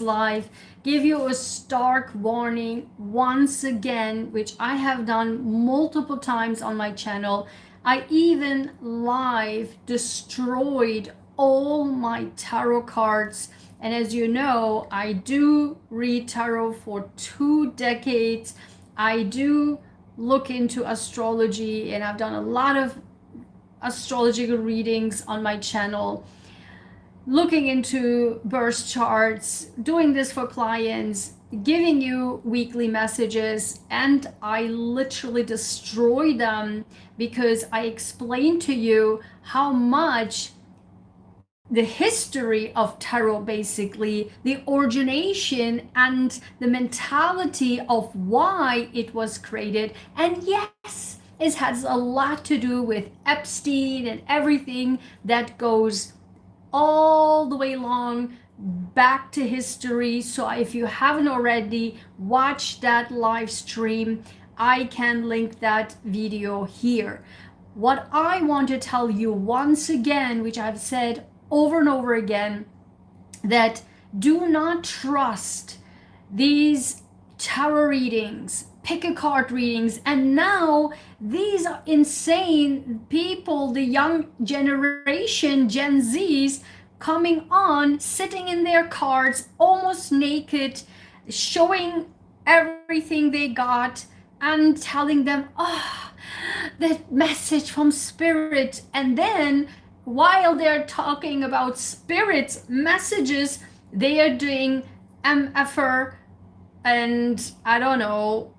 live, give you a stark warning once again, which I have done multiple times on my channel. I even live destroyed all my tarot cards. And as you know, I do read tarot for 2 decades. I do look into astrology, and I've done a lot of astrological readings on my channel, looking into birth charts, doing this for clients, giving you weekly messages, and I literally destroy them because I explain to you how much the history of tarot, basically the origination and the mentality of why it was created. And yes, it has a lot to do with Epstein and everything that goes all the way along back to history. So if you haven't already watched that live stream, I can link that video here. What I want to tell you once again, which I've said over and over again, that do not trust these tarot readings, pick a card readings, and now these are insane people, the young generation, Gen Zs, coming on, sitting in their cards, almost naked, showing everything they got, and telling them, oh, that message from spirit. And then while they're talking about spirit's messages, they are doing MFR and I don't know,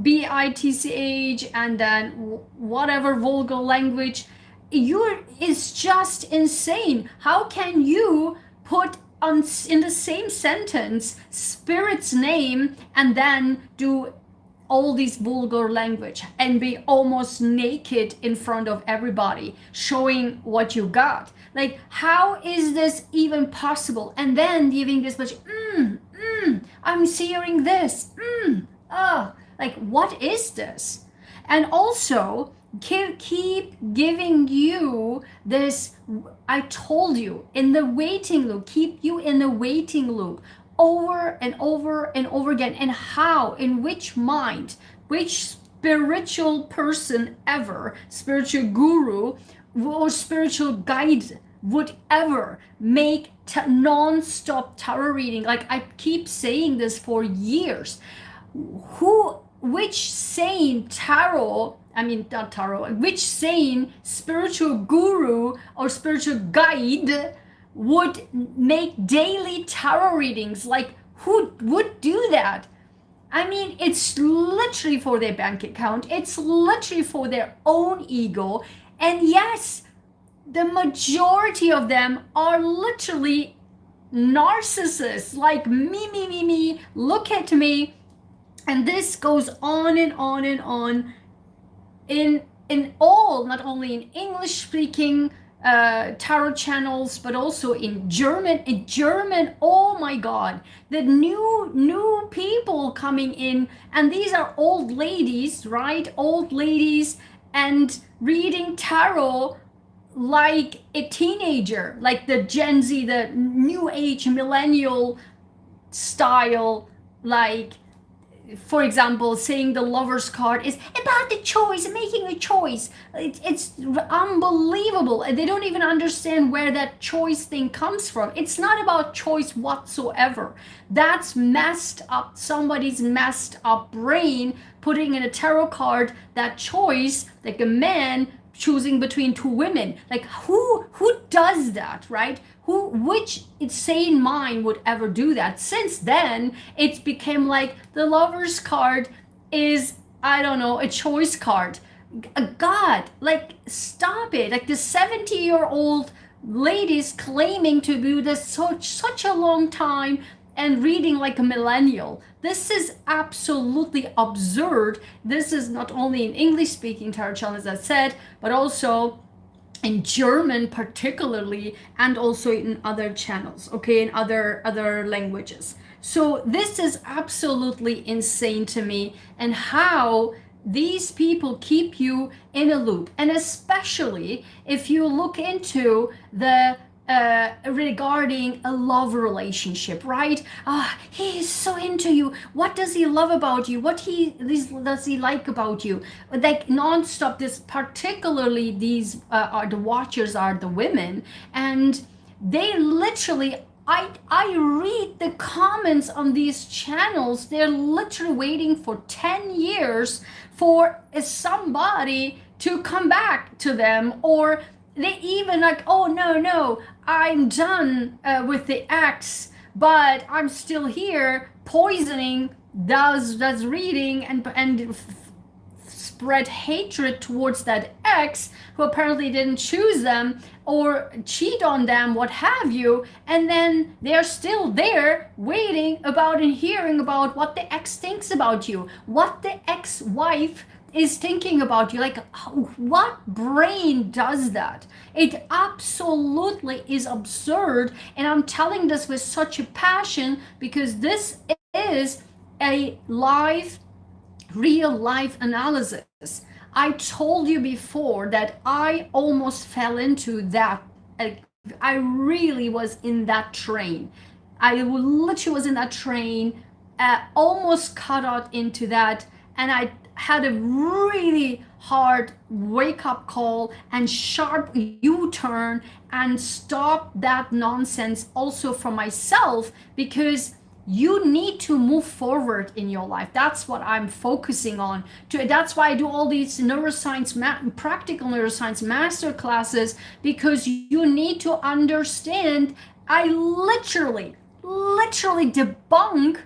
BITCH, and then whatever vulgar language. It's just insane. How can you put on in the same sentence spirit's name and then do all these vulgar language and be almost naked in front of everybody, showing what you got? Like, how is this even possible? And then giving this much, I'm seeing this, like, what is this? And also keep giving you this, I told you, in the waiting loop, keep you in the waiting loop over and over and over again. And how, in which mind, which spiritual person ever, spiritual guru or spiritual guide would ever make non-stop tarot reading? Like, I keep saying this for years. Which sane which sane spiritual guru or spiritual guide would make daily tarot readings? Like, who would do that? I mean, it's literally for their bank account. It's literally for their own ego. And yes, the majority of them are literally narcissists, like me, look at me. And this goes on and on and on in all, not only in English speaking tarot channels, but also in German. Oh my God, the new people coming in, and these are old ladies, right? Old ladies, and reading tarot like a teenager, like the Gen Z, the new age millennial style. Like, for example, saying the Lover's card is about the choice, making a choice. It's unbelievable. They don't even understand where that choice thing comes from. It's not about choice whatsoever. That's messed up. Somebody's messed up brain putting in a tarot card that choice, like a man choosing between 2 women. Like, who does that, right? Which insane mind would ever do that? Since then, it's become like the Lover's card is, I don't know, a choice card. God, like, stop it. Like, the 70-year-old ladies claiming to do this such a long time and reading like a millennial. This is absolutely absurd. This is not only in English-speaking tarot channels, as I said, but also in German particularly, and also in other channels, okay, in other languages. So this is absolutely insane to me, and how these people keep you in a loop. And especially if you look into the regarding a love relationship, right? He is so into you. What does he love about you? Does he like about you? Like nonstop. This particularly these are the watchers are the women, and they literally. I read the comments on these channels. They're literally waiting for 10 years for somebody to come back to them, or they even like, oh no, I'm done with the ex, but I'm still here poisoning, does reading and spread hatred towards that ex who apparently didn't choose them or cheat on them, what have you, and then they're still there waiting about and hearing about what the ex thinks about you, what the ex-wife is thinking about you. Like, what brain does that? It absolutely is absurd, and I'm telling this with such a passion because this is a real life analysis. I told you before that I almost fell into that. I really was in that train. I literally was in that train, almost cut out into that, and I had a really hard wake-up call and sharp U-turn and stop that nonsense also for myself, because you need to move forward in your life. That's what I'm focusing on. That's why I do all these practical neuroscience master classes, because you need to understand. I literally debunk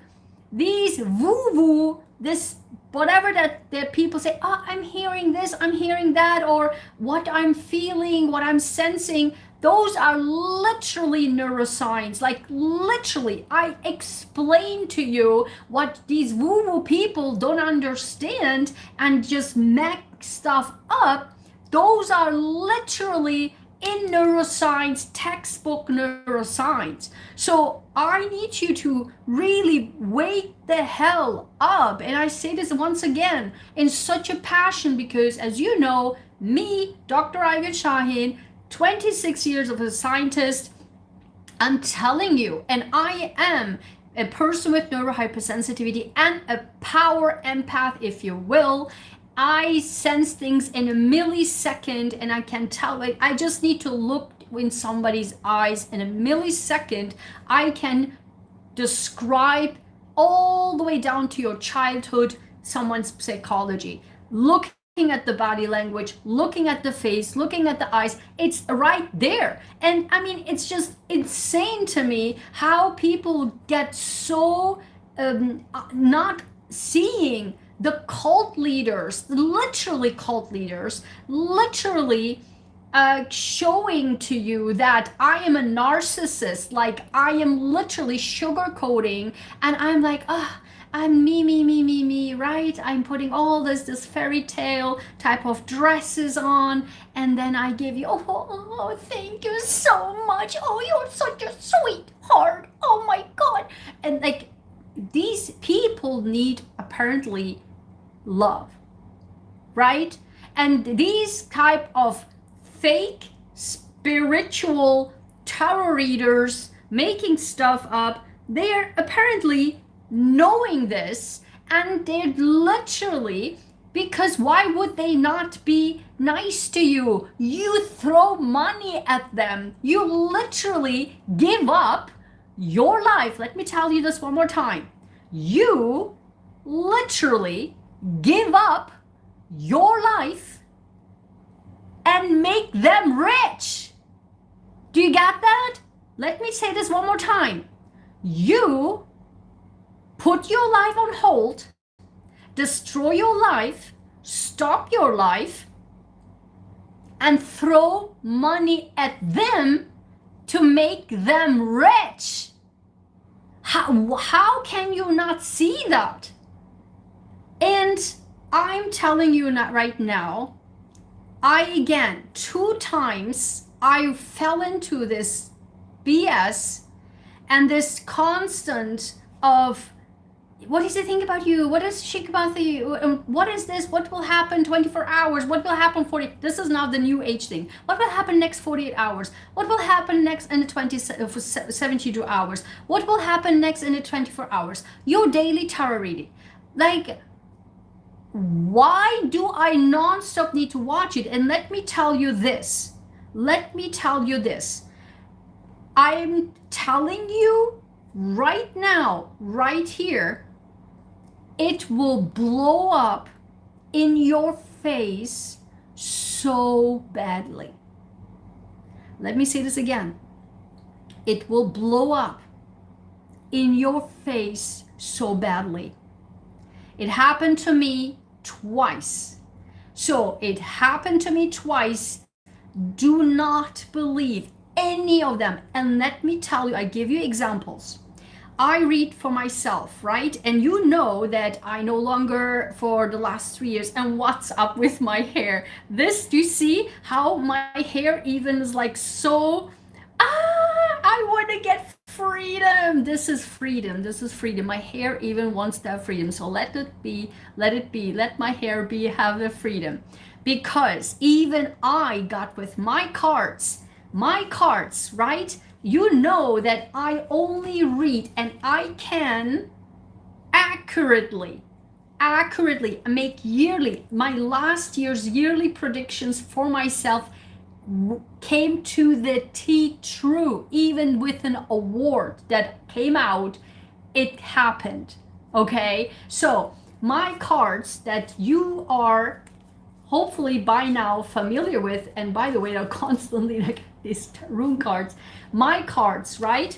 these woo-woo, this whatever that people say, oh, I'm hearing this, I'm hearing that, or what I'm feeling, what I'm sensing. Those are literally neuroscience. Like literally, I explain to you what these woo-woo people don't understand and just make stuff up. Those are literally in neuroscience, textbook neuroscience. So I need you to really wake the hell up. And I say this once again in such a passion because, as you know, me, Dr. Ayguen Sahin, 26 years of a scientist, I'm telling you, and I am a person with neurohypersensitivity and a power empath, if you will. I sense things in a millisecond, and I can tell. I just need to look in somebody's eyes in a millisecond. I can describe all the way down to your childhood, someone's psychology. Looking at the body language, looking at the face, looking at the eyes, it's right there. And I mean, it's just insane to me how people get so not seeing the cult leaders, literally cult leaders, literally showing to you that I am a narcissist. Like I am literally sugarcoating, and I'm like, I'm me, right? I'm putting all this fairy tale type of dresses on, and then I give you, oh, thank you so much. Oh, you're such a sweetheart. Oh my God. And like, these people need apparently love, right? And these type of fake spiritual tarot readers making stuff up, they're apparently knowing this, and they're literally, because why would they not be nice to you? You throw money at them. You literally give up your life. Let me tell you this one more time. You literally give up your life and make them rich. Do you get that? Let me say this one more time. You put your life on hold, destroy your life, stop your life, and throw money at them to make them rich. How can you not see that? And I'm telling you right now, again, 2 times I fell into this BS and this constant of what does he think about you? What does she think about you? What is this? What will happen 24 hours? What will happen 40? This is now the new age thing. What will happen next 48 hours? What will happen next in the 72 hours? What will happen next in the 24 hours? Your daily tarot reading. Like, why do I non-stop need to watch it? And let me tell you this. Let me tell you this. I'm telling you right now, right here, it will blow up in your face so badly. Let me say this again. It will blow up in your face so badly. It happened to me twice. So it happened to me twice. Do not believe any of them. And let me tell you, I give you examples. I read for myself, right? And you know that I no longer, for the last 3 years, and what's up with my hair? This, do you see how my hair even is like so, I want to get freedom. This is freedom. This is freedom. My hair even wants that freedom. So let it be, let it be, let my hair be, have the freedom. Because even I got with my cards, right? You know that I only read and I can accurately make yearly, my last year's yearly predictions for myself came to the T true. Even with an award that came out, it happened. Okay, so my cards that you are hopefully by now familiar with, and by the way, they're constantly like these rune cards, my cards, right?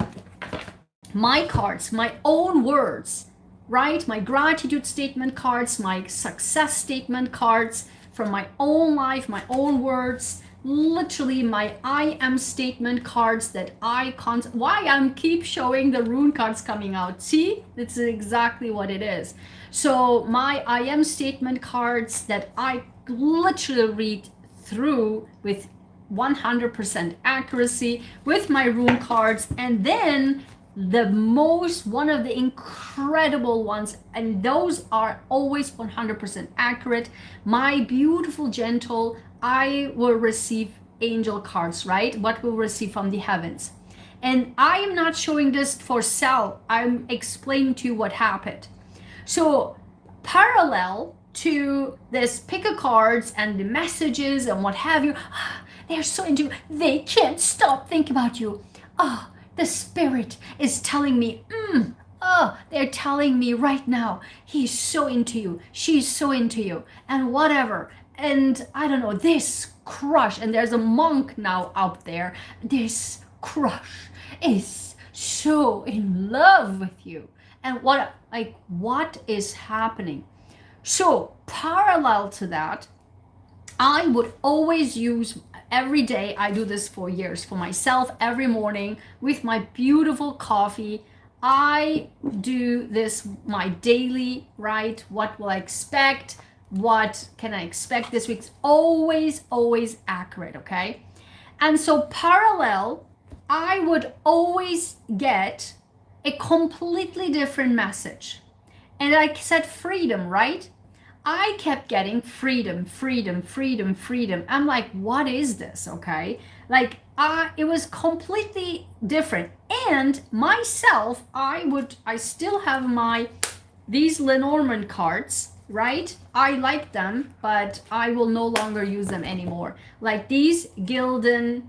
My cards, my own words, right? My gratitude statement cards, my success statement cards from my own life, my own words, literally my I am statement cards that why I'm keep showing the rune cards coming out. See, this is exactly what it is. So my I am statement cards that I literally read through with 100% accuracy with my rune cards. And then one of the incredible ones, and those are always 100% accurate, my beautiful gentle, I will receive angel cards, right? What we'll receive from the heavens. And I am not showing this for sale. I'm explaining to you what happened. So parallel to this pick a cards and the messages and what have you, they're so into you. They can't stop thinking about you. Oh, the spirit is telling me, they're telling me right now, he's so into you, she's so into you, and whatever. And I don't know, this crush, and there's a monk now out there, this crush is so in love with you. And what is happening? So parallel to that, I would always use every day, I do this for years for myself, every morning with my beautiful coffee. I do this, my daily, right? What will I expect? What can I expect this week? It's always accurate, okay? And so parallel, I would always get a completely different message. And I said freedom, right? I kept getting freedom. I'm like, what is this? Okay. Like, it was completely different. And myself, I still have these Lenormand cards, right? I like them, but I will no longer use them anymore. Like these gilded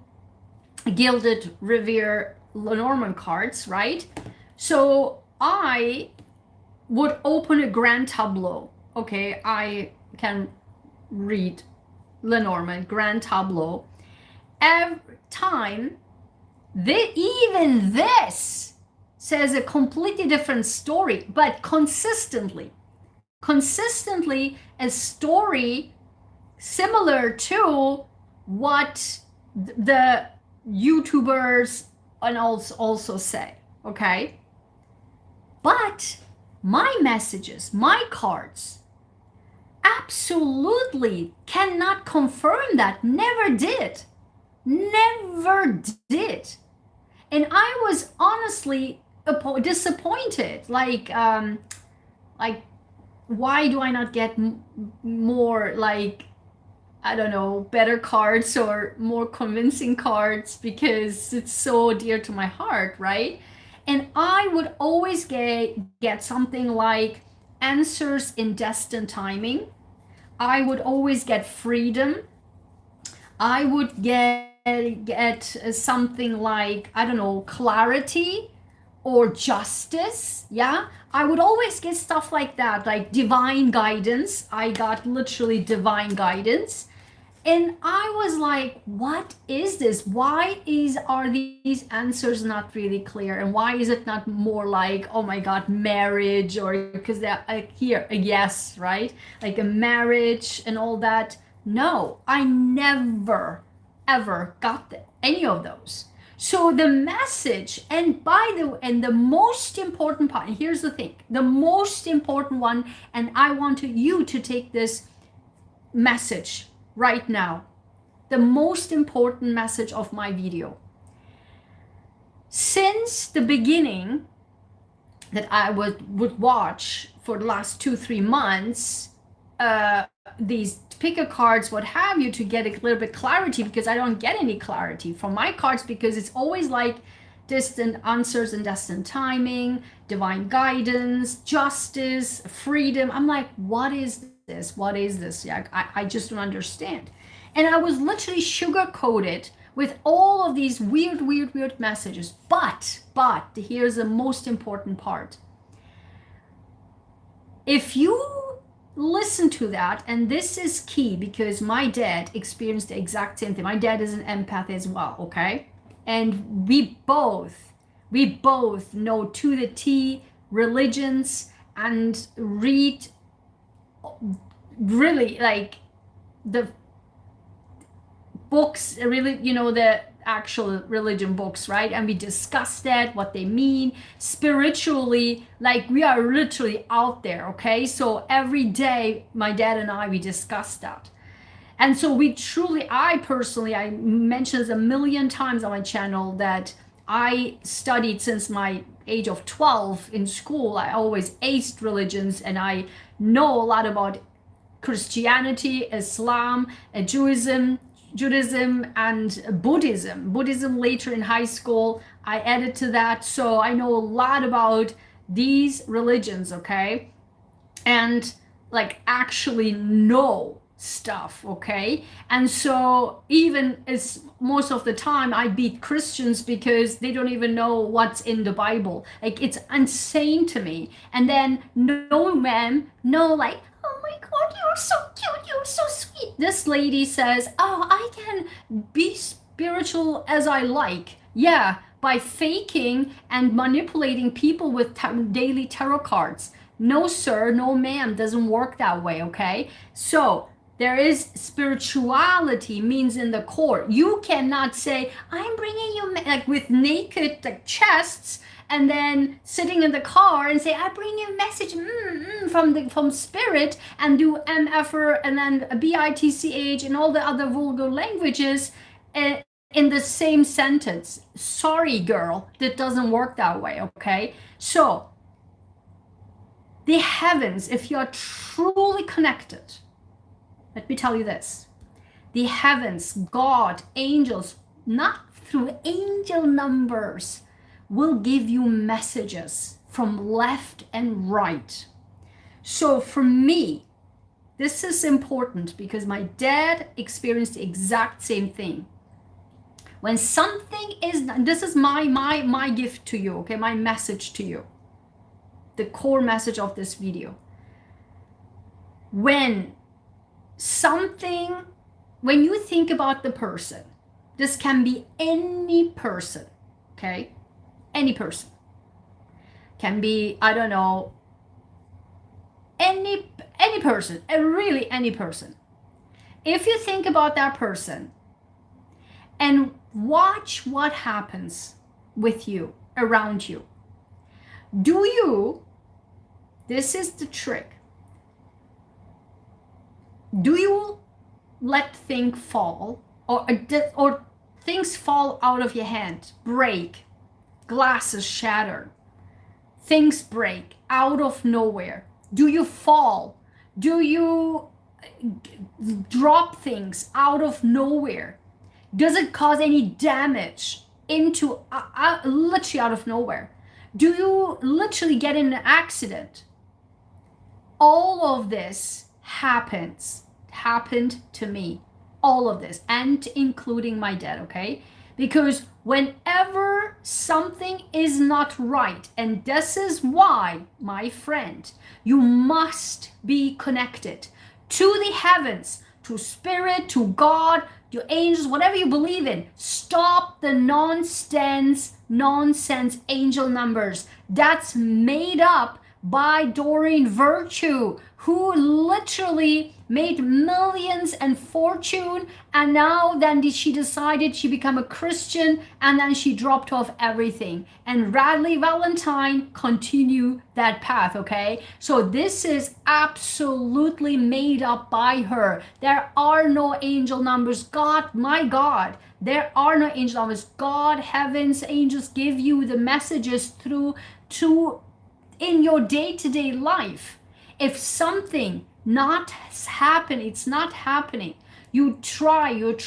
Revere Lenormand cards, right? So I would open a grand tableau. Okay, I can read Lenormand grand tableau every time. Even this says a completely different story, but consistently a story similar to what the YouTubers and also say. Okay, but my messages, my cards, absolutely cannot confirm that. Never did. And I was honestly disappointed. Like, Like, why do I not get more, like, I don't know, better cards or more convincing cards, because it's so dear to my heart, right? And I would always get something like answers in destined timing. I would always get freedom. I would get something like, I don't know, clarity or justice. Yeah, I would always get stuff like that, like divine guidance. I got literally divine guidance. And I was like, what is this? Why are these answers not really clear? And why is it not more like, oh my God, marriage? Or because they're here a yes, right? Like a marriage and all that. No, I never ever got any of those. So the message, and the most important part, and here's the thing, the most important one, and I want you to take this message right now, the most important message of my video. Since the beginning that I would watch for the last 2-3 months, these picker cards, what have you, to get a little bit clarity, because I don't get any clarity from my cards, because it's always like distant answers and destined timing, divine guidance, justice, freedom. I'm like, what is this? What is this? Yeah, I just don't understand. And I was literally sugar-coated with all of these weird messages. But here's the most important part. If you listen to that, and this is key, because my dad experienced the exact same thing. My dad is an empath as well, okay? And we both know to the T religions and read really like the books, really, the actual religion books, right? And we discuss that, what they mean spiritually, like we are literally out there, okay? So every day, my dad and I, we discuss that. And so we truly, I mentioned this a million times on my channel, that I studied since my age of 12 in school. I always aced religions, and I know a lot about Christianity, Islam, Judaism, and Buddhism. Buddhism later in high school, I added to that. So I know a lot about these religions, okay? And like actually know stuff, okay? And so even as most of the time I beat Christians because they don't even know what's in the Bible. Like, it's insane to me. And then no, ma'am, no, like, oh my God, you're so cute, you're so sweet. This lady says, oh, I can be spiritual as I like. Yeah, by faking and manipulating people with daily tarot cards. No, sir, no, ma'am, doesn't work that way, okay? So there is spirituality, means in the core. You cannot say, I'm bringing you, like with naked like chests, and then sitting in the car and say, I bring you a message from spirit, and do MFR and then BITCH and all the other vulgar languages in the same sentence. Sorry, girl, that doesn't work that way, okay? So the heavens, if you are truly connected, let me tell you this, the heavens, God, angels, not through angel numbers, will give you messages from left and right. So for me, this is important because my dad experienced the exact same thing. When something is, this is my gift to you, okay, my message to you, the core message of this video. When you think about the person, this can be any person, okay? Any person. Can be, I don't know, any person, really any person. If you think about that person and watch what happens with you, around you, this is the trick, do you let things fall, or things fall out of your hand, break, glasses shatter, things break out of nowhere? Do you fall? Do you drop things out of nowhere? Does it cause any damage into literally out of nowhere? Do you literally get in an accident? All of this happened to me. All of this, and including my dad, okay? Because whenever something is not right, and this is why, my friend, you must be connected to the heavens, to spirit, to God, to angels, whatever you believe in. Stop the nonsense angel numbers. That's made up by Doreen Virtue, who literally made millions and fortune, and now then she decided she became a Christian, and then she dropped off everything. And Radley Valentine continue that path, okay? So this is absolutely made up by her. There are no angel numbers. God, my God, there are no angel numbers. God, heavens, angels give you the messages through to in your day-to-day life. If something not happen, it's not happening. You try, it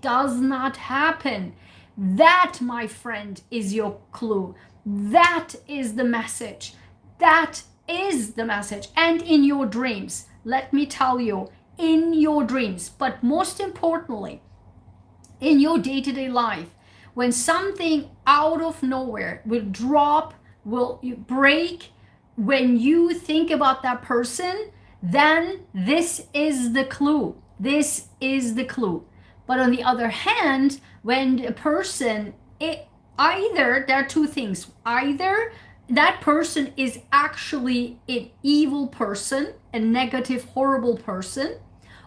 does not happen. That, my friend, is your clue. That is the message. That is the message. And in your dreams, let me tell you, in your dreams, but most importantly, in your day-to-day life, when something out of nowhere will drop, will break, when you think about that person, then this is the clue. This is the clue. But on the other hand, when a person, either, there are two things. Either that person is actually an evil person, a negative, horrible person,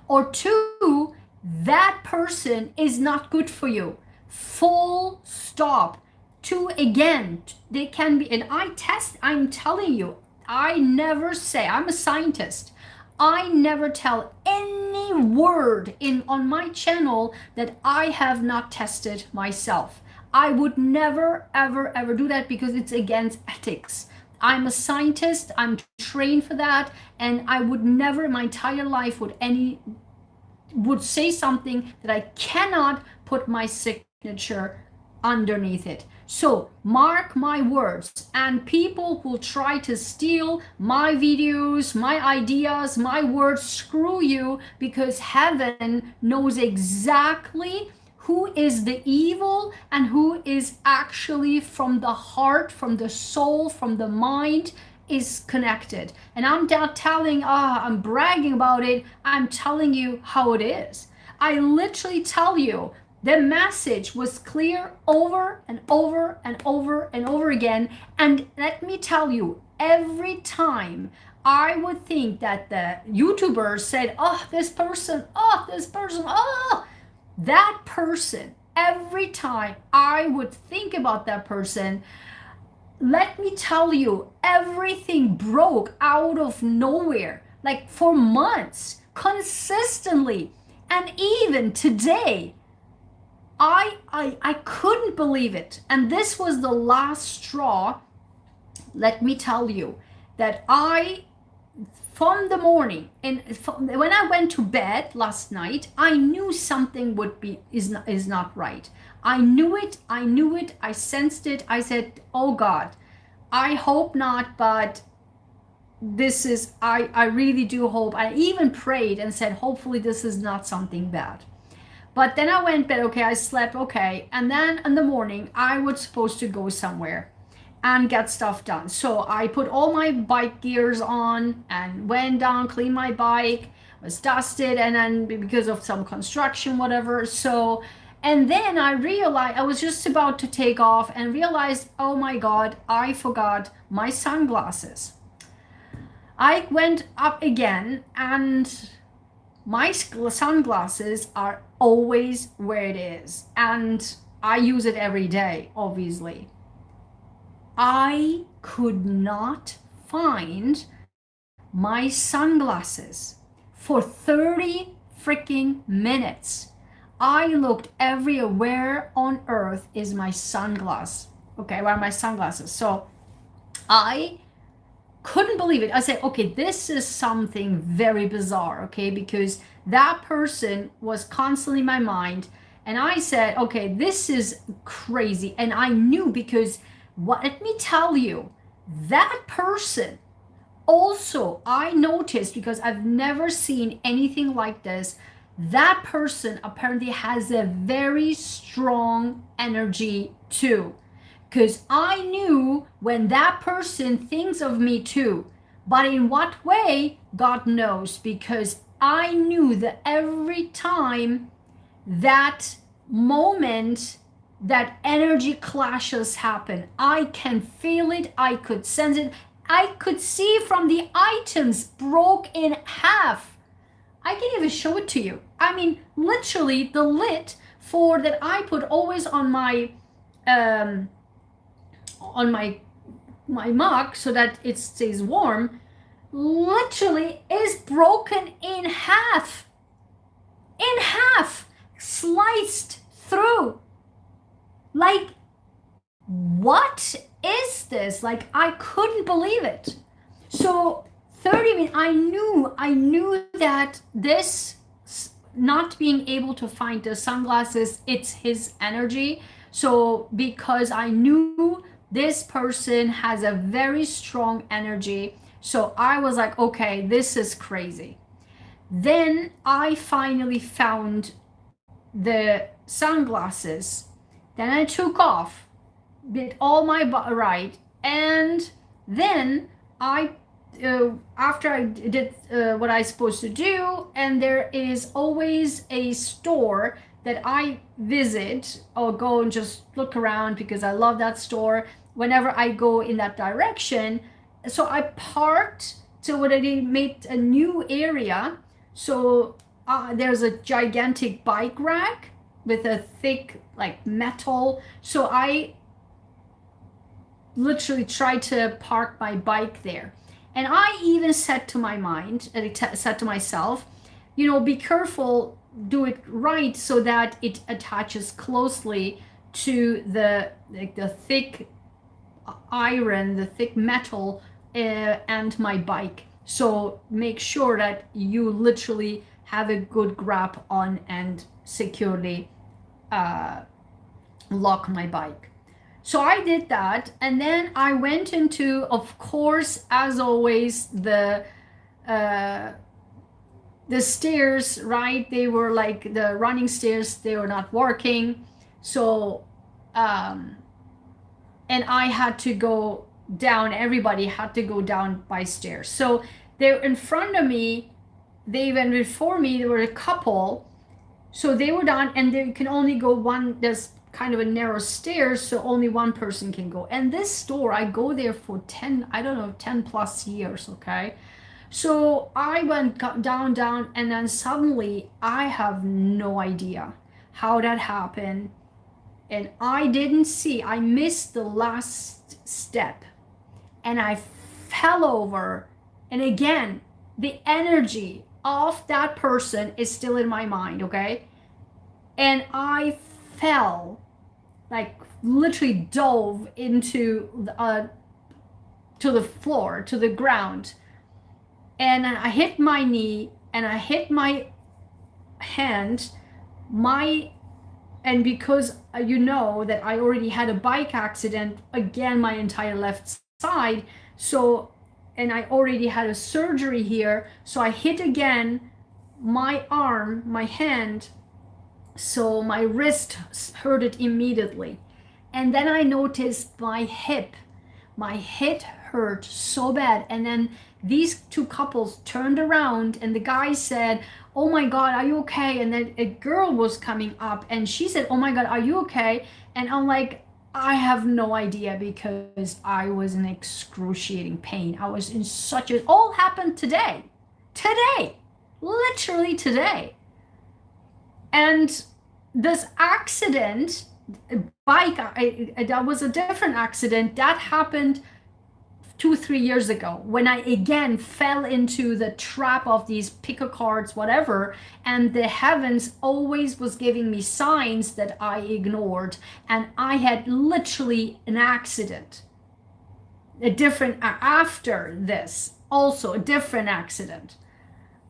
or two, that person is not good for you. Full stop. Two, again, they can be, and I'm telling you, I never say, I'm a scientist, I never tell any word on my channel that I have not tested myself. I would never, ever do that, because it's against ethics. I'm a scientist, I'm trained for that, and I would never in my entire life would say something that I cannot put my signature underneath it. So mark my words, and people will try to steal my videos, my ideas, my words. Screw you, because heaven knows exactly who is the evil and who is actually from the heart, from the soul, from the mind, is connected. And I'm not telling, I'm bragging about it. I'm telling you how it is. I literally tell you, the message was clear over and over and over and over again. And let me tell you, every time I would think that the YouTubers said, this person, that person, every time I would think about that person, let me tell you, everything broke out of nowhere, like for months, consistently. And even today, I couldn't believe it. And this was the last straw. Let me tell you that from the morning, and when I went to bed last night, I knew something is not right. I knew it, I sensed it. I said, oh God, I hope not, but this is, I really do hope. I even prayed and said, hopefully this is not something bad. But then I went to bed, okay, I slept, okay. And then in the morning, I was supposed to go somewhere and get stuff done. So I put all my bike gears on and went down, cleaned my bike, was dusted, and then because of some construction, whatever. So, and then I realized, I was just about to take off and realized, oh my God, I forgot my sunglasses. I went up again, and my sunglasses are always where it is, and I use it every day, obviously. I could not find my sunglasses for 30 freaking minutes. I looked everywhere. Where on earth is my sunglass? Okay, where are my sunglasses? So I couldn't believe it. I said, okay, this is something very bizarre, okay, because that person was constantly in my mind. And I said, okay, this is crazy. And I knew because what, let me tell you, that person also, I noticed, because I've never seen anything like this, that person apparently has a very strong energy too. Because I knew when that person thinks of me too. But in what way, God knows, because I knew that every time that moment, that energy clashes happen, I can feel it, I could sense it, I could see from the items broke in half. I can even show it to you. I mean, literally the lid for that I put always on my um, my mug so that it stays warm, literally is broken in half. In half, sliced through. Like, what is this? Like, I couldn't believe it. So 30 minutes, I knew that this, not being able to find the sunglasses, it's his energy. So because I knew this person has a very strong energy, so I was like, okay, this is crazy. Then I finally found the sunglasses. Then I took off, did all my right, and then I after I did what I supposed to do, and there is always a store that I visit or go and just look around because I love that store whenever I go in that direction. So I parked, so when I made a new area, so there's a gigantic bike rack with a thick like metal, so I literally tried to park my bike there. And I even said to my mind, said to myself, you know, be careful, do it right so that it attaches closely to the like the thick iron, the thick metal, and my bike. So make sure that you literally have a good grip on and securely lock my bike. So I did that, and then I went into, of course, as always, the stairs, right? They were like the running stairs, they were not working. So and I had to go down, everybody had to go down by stairs. So they're in front of me, they went before me, there were a couple, so they were down, and they can only go one, there's kind of a narrow stairs, so only one person can go. And this store, I go there for 10, I don't know, 10 plus years, okay? So I went down, and then suddenly I have no idea how that happened. And I didn't see, I missed the last step, and I fell over. And again, the energy of that person is still in my mind, okay? And I fell, like literally dove into to the floor, to the ground, and I hit my knee, and I hit my hand, and because you know that I already had a bike accident, again, my entire left side, so, and I already had a surgery here, so I hit again my arm, my hand, so my wrist hurt it immediately. And then I noticed my hip hurt so bad. And then these two couples turned around, and the guy said, oh my God, are you okay? And then a girl was coming up, and she said, oh my God, are you okay? And I'm like, I have no idea, because I was in excruciating pain. I was in such a, all happened today, literally today. And this accident, bike, that was a different accident that happened 2-3 years ago, when I again fell into the trap of these picker cards, whatever, and the heavens always was giving me signs that I ignored, and I had literally an accident. a different, after this, also a different accident.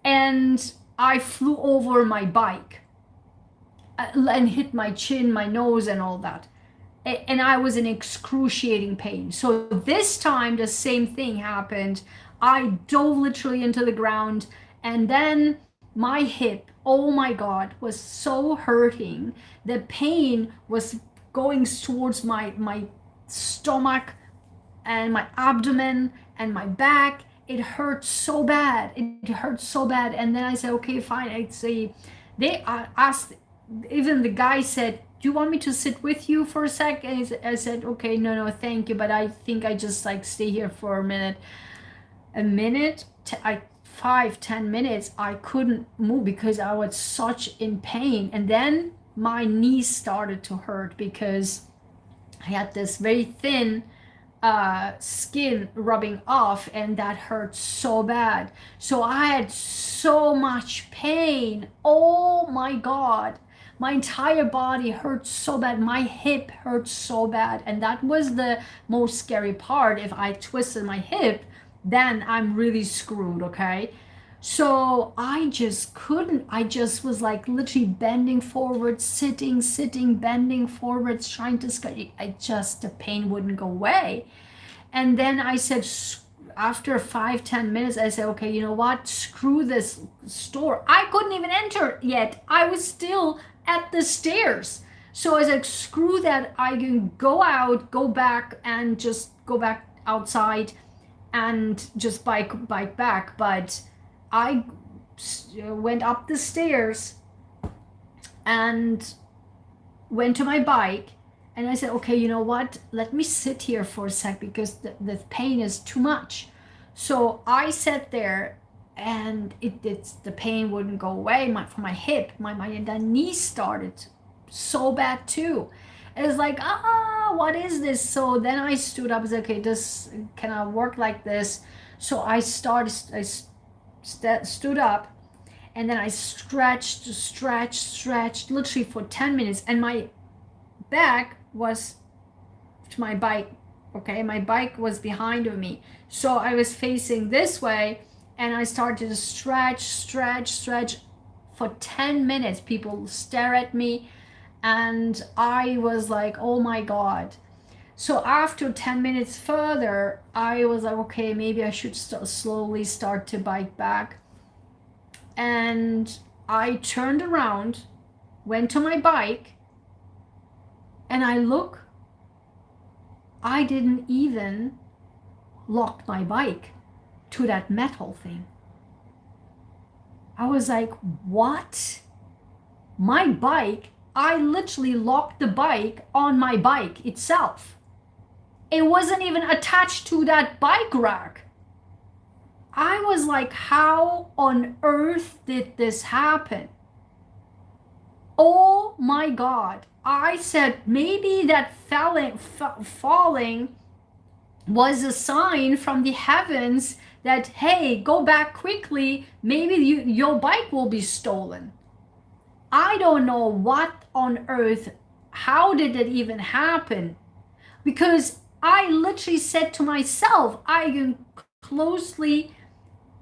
And I flew over my bike and hit my chin, my nose, and all that. And I was in excruciating pain. So this time, the same thing happened. I dove literally into the ground, and then my hip, oh my God, was so hurting. The pain was going towards my stomach and my abdomen and my back. It hurt so bad. It hurt so bad. And then I said, okay, fine. I'd say, they asked, even the guy said, do you want me to sit with you for a sec? And I said, okay, no, thank you. But I think I just like stay here for a minute. A minute, 5-10 minutes, I couldn't move because I was such in pain. And then my knees started to hurt because I had this very thin skin rubbing off, and that hurt so bad. So I had so much pain. Oh my God. My entire body hurt so bad. My hip hurt so bad. And that was the most scary part. If I twisted my hip, then I'm really screwed, okay? So I just couldn't. I just was like literally bending forward, sitting, bending forwards, trying to study. The pain wouldn't go away. And then I said, after 5-10 minutes, I said, okay, you know what? Screw this store. I couldn't even enter yet. I was still at the stairs. So I said, screw that. I can go out, go back, and just go back outside and just bike back. But I went up the stairs and went to my bike, and I said, okay, you know what? Let me sit here for a sec because the pain is too much. So I sat there, and the pain wouldn't go away. From my hip, my knee started so bad too. It was like, what is this? So then I stood up and said, okay, this can I work like this? So I stood up, and then I stretched literally for 10 minutes, and my back was to my bike. Okay, my bike was behind of me, so I was facing this way, and I started to stretch for 10 minutes. People stare at me, and I was like, oh my God. So after 10 minutes further, I was like, okay, maybe I should slowly start to bike back. And I turned around, went to my bike, and I didn't even lock my bike to that metal thing. I was like, what? My bike, I literally locked the bike on my bike itself. It wasn't even attached to that bike rack. I was like, how on earth did this happen? Oh my God. I said, maybe that falling was a sign from the heavens that, hey, go back quickly. Maybe your bike will be stolen. I don't know what on earth, how did it even happen? Because I literally said to myself, I can closely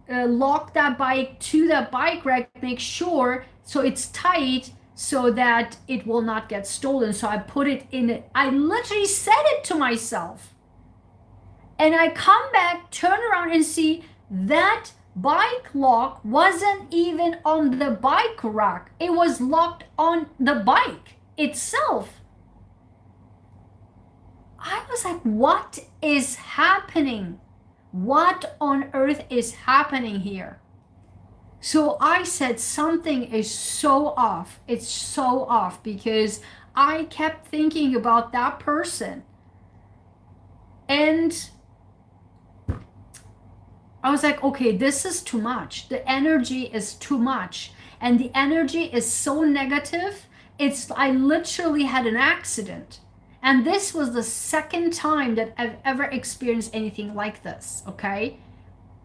lock that bike to the bike rack, make sure so it's tight so that it will not get stolen. So I put it in it. I literally said it to myself. And I come back, turn around, and see that bike lock wasn't even on the bike rack. It was locked on the bike itself. I was like, what is happening? What on earth is happening here? So I said, something is so off. It's so off, because I kept thinking about that person. And I was like, okay, this is too much. The energy is too much. And the energy is so negative. I literally had an accident. And this was the second time that I've ever experienced anything like this, okay?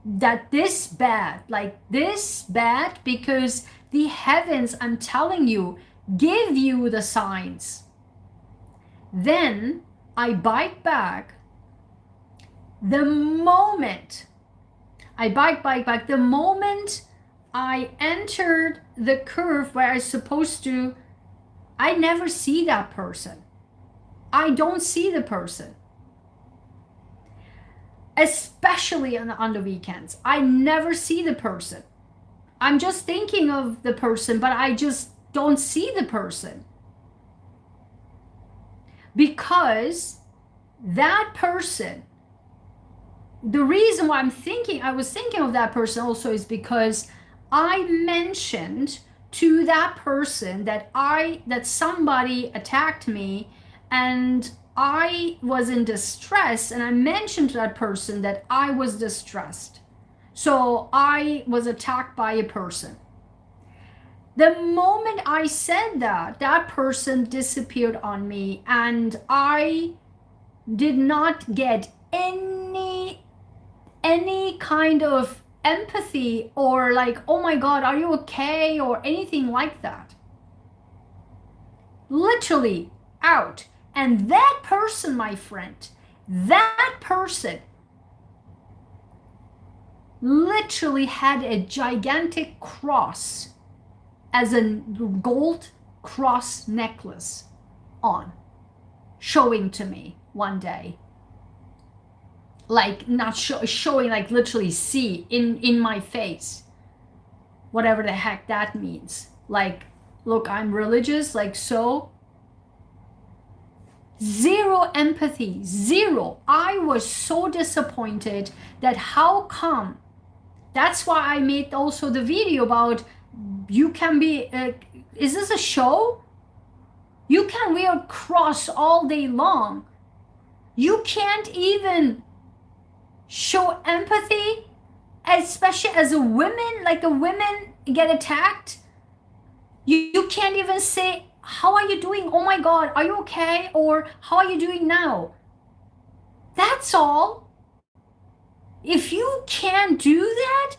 That this bad, because the heavens, I'm telling you, give you the signs. Then I bike back, The moment I bike, the moment I entered the curve where I'm supposed to, I never see that person. I don't see the person. Especially on the weekends. I never see the person. I'm just thinking of the person, but I just don't see the person. Because that person, the reason why I was thinking of that person also is because I mentioned to that person that somebody attacked me and I was in distress, and I mentioned to that person that I was distressed. So I was attacked by a person. The moment I said that, that person disappeared on me, and I did not get any kind of empathy or like, oh my God, are you okay? Or anything like that. Literally out. And that person, my friend, that person literally had a gigantic cross as a gold cross necklace on, showing to me one day. Like not showing, like literally see in my face, whatever the heck that means. Like, look, I'm religious, like, so zero empathy, zero. I was so disappointed that how come. That's why I made also the video about you can be is this a show? You can wear a cross all day long. You can't even show empathy, especially as a woman. Like a women get attacked, you can't even say, how are you doing? Oh my God, are you okay? Or how are you doing now? That's all. If you can't do that,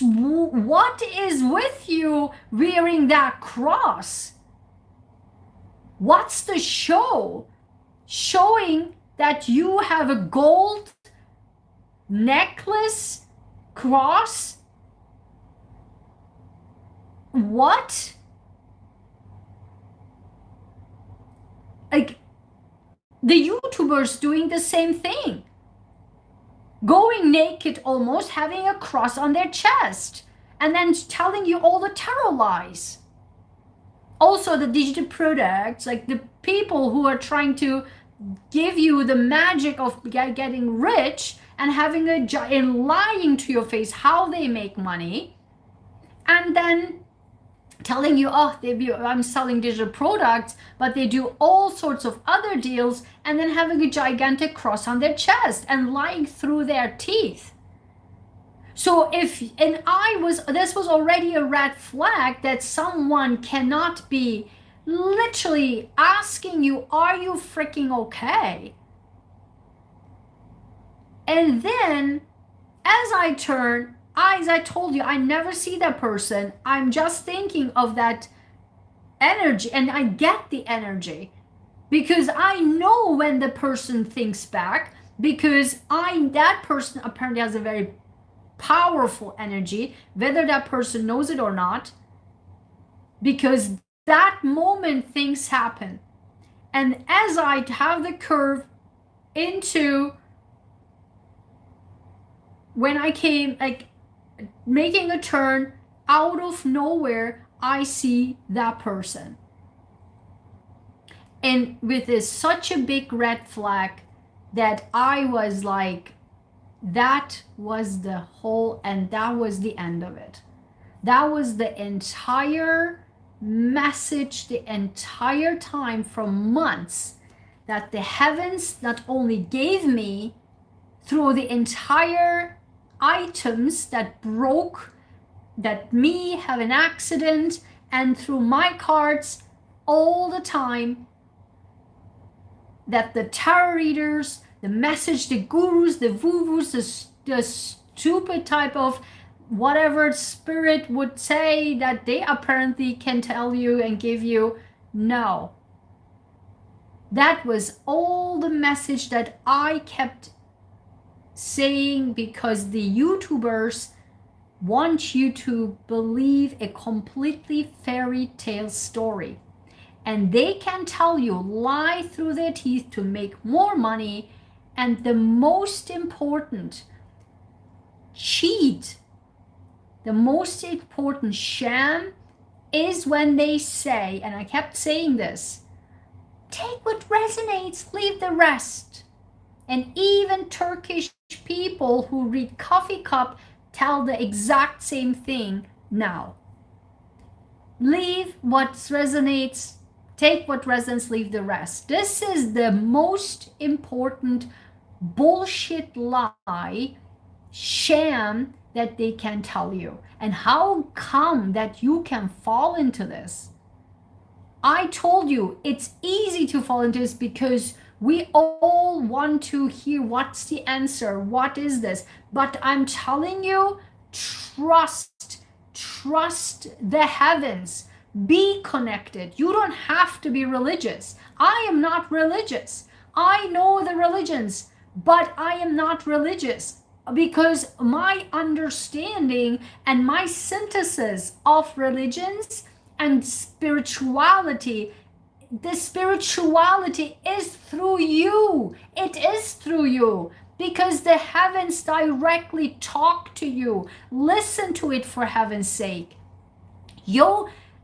what is with you wearing that cross? What's the show? Showing that you have a gold necklace cross? What? Like the YouTubers doing the same thing, going naked almost, having a cross on their chest, and then telling you all the tarot lies. Also the digital products, like the people who are trying to give you the magic of getting rich and having and lying to your face how they make money, and then telling you, oh, I'm selling digital products, but they do all sorts of other deals, and then having a gigantic cross on their chest and lying through their teeth. So this was already a red flag that someone cannot be literally asking you, are you freaking okay? And then as I told you, I never see that person. I'm just thinking of that energy, and I get the energy because I know when the person thinks back, because that person apparently has a very powerful energy, whether that person knows it or not, because that moment things happen. And as I have the curve into when I came, like making a turn out of nowhere, I see that person. And with this such a big red flag that I was like, that was the whole, and that was the end of it. That was the entire message, the entire time from months that the heavens not only gave me through the entire items that broke, that me have an accident, and through my cards all the time, that the tarot readers, the message, the gurus, the woo-woos, the stupid type of whatever spirit would say that they apparently can tell you and give you, no. That was all the message that I kept saying because the YouTubers want you to believe a completely fairy tale story. And they can tell you, lie through their teeth to make more money. And the most important, cheat, the most important sham is when they say, and I kept saying this, take what resonates, leave the rest. And even Turkish people who read Coffee Cup tell the exact same thing now. Leave what resonates, take what resonates, leave the rest. This is the most important bullshit lie, sham that they can tell you. And how come that you can fall into this? I told you it's easy to fall into this because we all want to hear what's the answer, what is this? But I'm telling you, trust the heavens, be connected. You don't have to be religious. I am not religious. I know the religions, but I am not religious because my understanding and my synthesis of religions and spirituality, the spirituality is through you. It is through you because the heavens directly talk to you. Listen to it, for heaven's sake.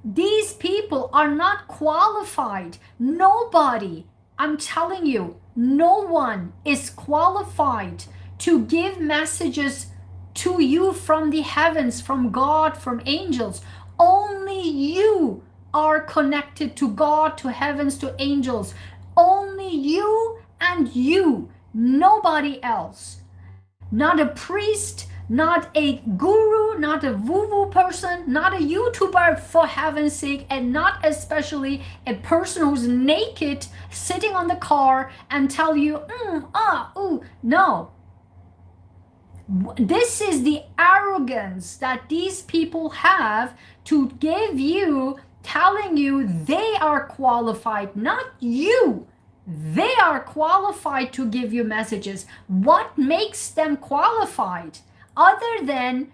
These people are not qualified. Nobody, I'm telling you, no one is qualified to give messages to you from the heavens, from God, from angels. Only you are connected to God, to heavens, to angels. Only you and you, nobody else. Not a priest, not a guru, not a woo-woo person, not a YouTuber, for heaven's sake, and not especially a person who's naked sitting on the car and tell you, no. This is the arrogance that these people have to give you, telling you they are qualified, not you. They are qualified to give you messages. What makes them qualified other than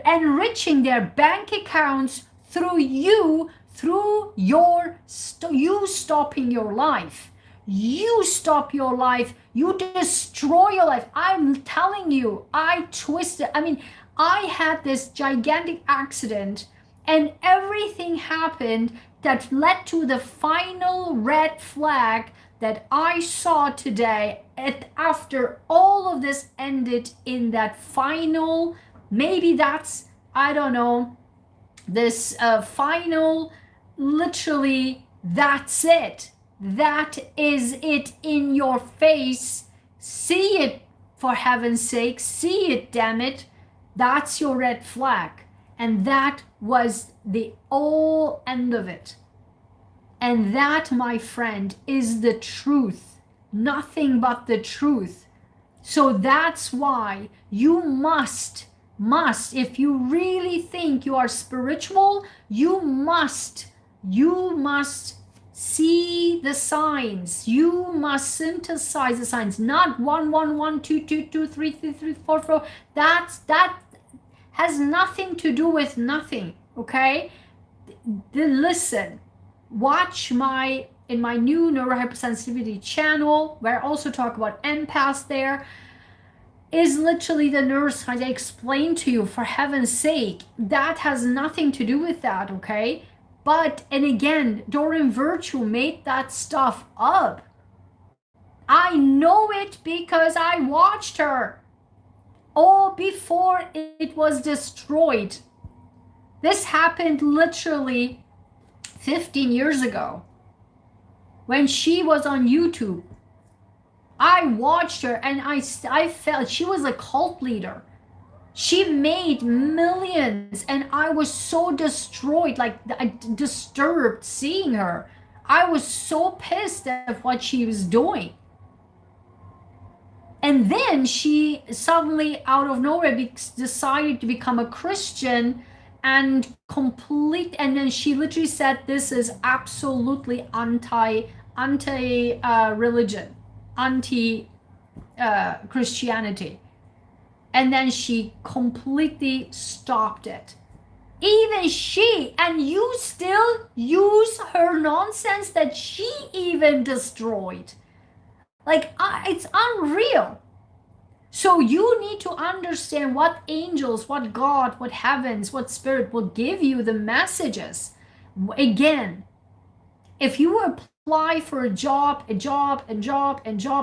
enriching their bank accounts through you, through you stopping your life? You stop your life, you destroy your life. I'm telling you, I had this gigantic accident and everything happened that led to the final red flag that I saw today. After all of this ended in that final, maybe that's, I don't know, this final, literally, that's it. That is it in your face. See it, for heaven's sake. See it, damn it. That's your red flag. And that was the whole end of it. And that, my friend, is the truth. Nothing but the truth. So that's why you must, if you really think you are spiritual, you must see the signs. You must synthesize the signs. Not 1 1 1 2 2 2 3 3 3 4 4. That has nothing to do with nothing. Okay? Listen. Watch in my new neurohypersensitivity channel, where I also talk about empaths. There is literally the neuroscience I explained to you, for heaven's sake. That has nothing to do with that, okay? But, and again, Doreen Virtue made that stuff up. I know it because I watched her. Oh, before it was destroyed. This happened literally 15 years ago when she was on YouTube. I watched her and I felt she was a cult leader. She made millions and I was so destroyed, like disturbed seeing her. I was so pissed at what she was doing. And then she suddenly, out of nowhere, decided to become a Christian and then she literally said this is absolutely anti religion, anti Christianity. And then she completely stopped it. Even she, and you still use her nonsense that she even destroyed. Like, it's unreal. So you need to understand what angels, what God, what heavens, what spirit will give you the messages. Again, if you apply for a job,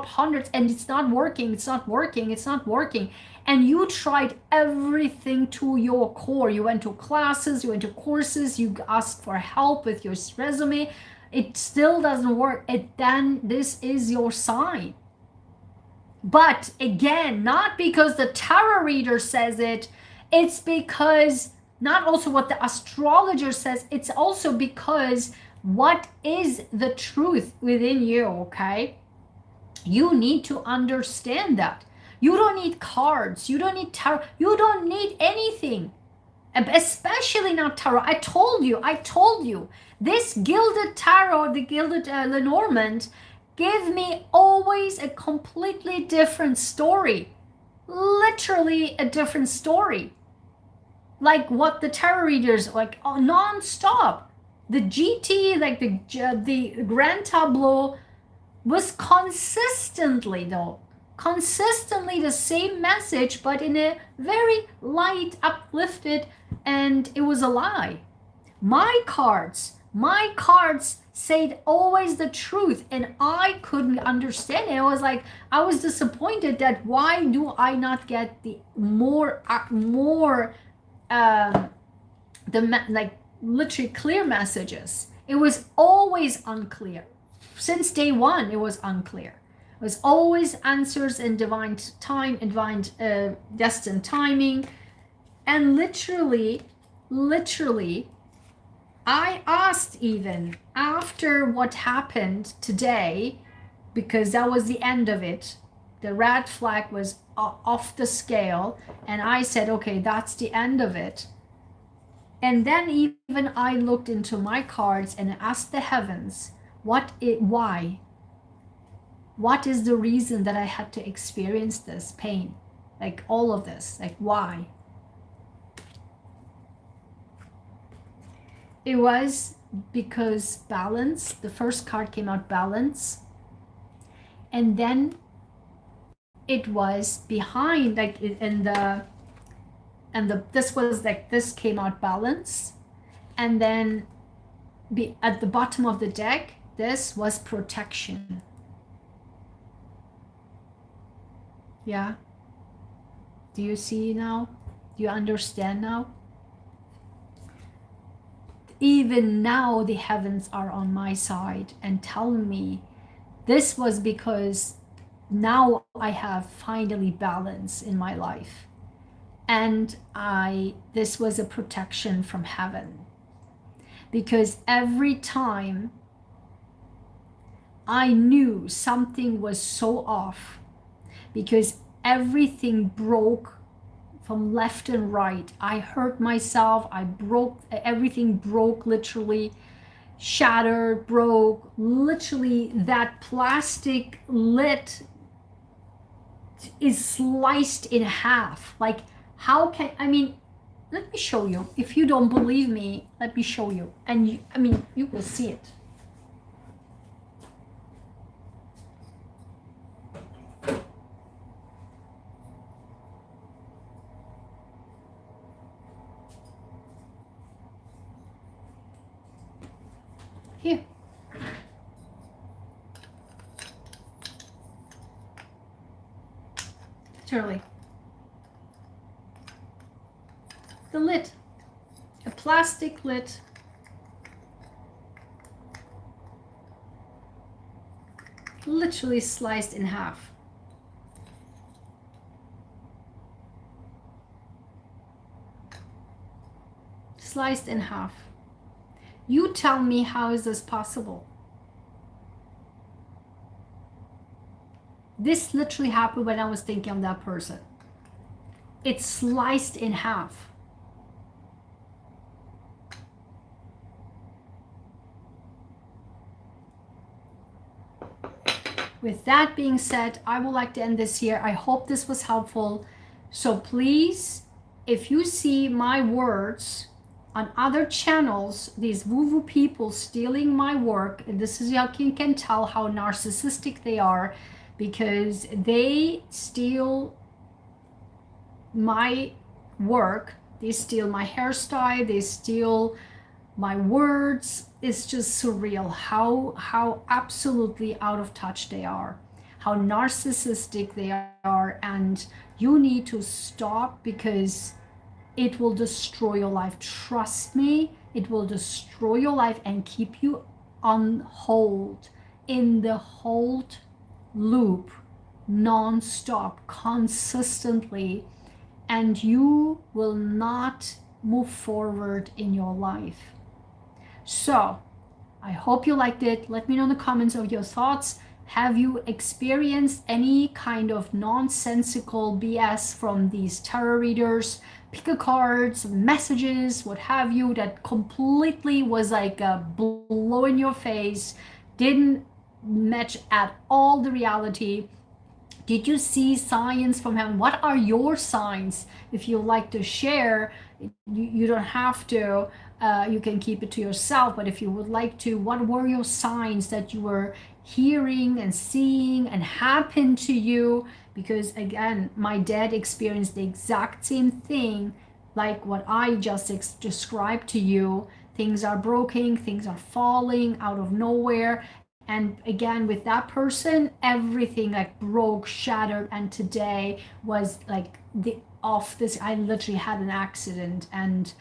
hundreds, and it's not working, and you tried everything to your core, you went to classes, you went to courses, you asked for help with your resume, it still doesn't work, then this is your sign. But again, not because the tarot reader says it, it's because not also what the astrologer says, it's also because what is the truth within you, okay? You need to understand that. You don't need cards, you don't need tarot, you don't need anything, especially not tarot. I told you, this gilded tarot, the gilded Lenormand, give me always a completely different story, literally a different story, like what the tarot readers like non-stop. The GT, like the Grand Tableau, was consistently the same message, but in a very light, uplifted, and it was a lie. My cards said always the truth, and I couldn't understand it. I was disappointed that why do I not get the more like literally clear messages. It was always unclear. Since day one, it was unclear. It was always answers in divine time, divine destined timing. And literally, I asked even after what happened today, because that was the end of it. The red flag was off the scale. And I said, okay, that's the end of it. And then even I looked into my cards and asked the heavens, why? What is the reason that I had to experience this pain? Like all of this, like why? It was because balance, the first card came out balance. And then it was behind, like this was like, this came out balance. And then at the bottom of the deck, this was protection. Yeah. Do you see now? Do you understand now? Even now the heavens are on my side and telling me this was because now I have finally balance in my life. And this was a protection from heaven. Because every time I knew something was so off, because everything broke from left and right. I hurt myself, everything broke, literally shattered, broke, literally that plastic lid is sliced in half. Like, let me show you. If you don't believe me, let me show you. And you will see it. Here. Literally. The lid. A plastic lid. Literally sliced in half. Sliced in half. You tell me, how is this possible? This literally happened when I was thinking of that person. It's sliced in half. with that being said, I would like to end this here. I hope this was helpful. So please, if you see my words on other channels, these woo-woo people stealing my work, and this is how you can tell how narcissistic they are, because they steal my work, they steal my hairstyle, they steal my words. It's just surreal how absolutely out of touch they are, how narcissistic they are, and you need to stop, because it will destroy your life. Trust me, it will destroy your life and keep you on hold, in the hold loop, non-stop, consistently, and you will not move forward in your life. So I hope you liked it. Let me know in the comments of your thoughts. Have you experienced any kind of nonsensical BS from these tarot readers, pick a cards, messages, what have you, that completely was like a blow in your face, didn't match at all the reality? Did you see signs from heaven? What are your signs? If you like to share, you don't have to. You can keep it to yourself. But if you would like to, what were your signs that you were hearing and seeing and happened to you? Because again, my dad experienced the exact same thing like what I just described to you. Things are broken, things are falling out of nowhere. And again, with that person, everything like broke, shattered, and today was like the off this. I literally had an accident, and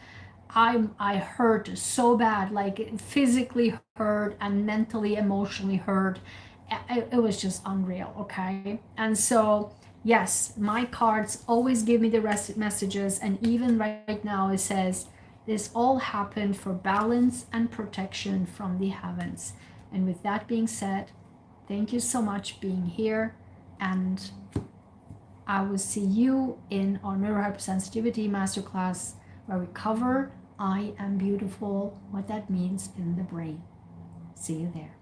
I hurt so bad, like physically hurt and mentally, emotionally hurt. It was just unreal. Okay, and so yes, my cards always give me the rest messages, and even right now it says this all happened for balance and protection from the heavens. And with that being said, thank you so much being here, and I will see you in our neurohypersensitivity masterclass, where we cover I am beautiful, what that means in the brain. See you there.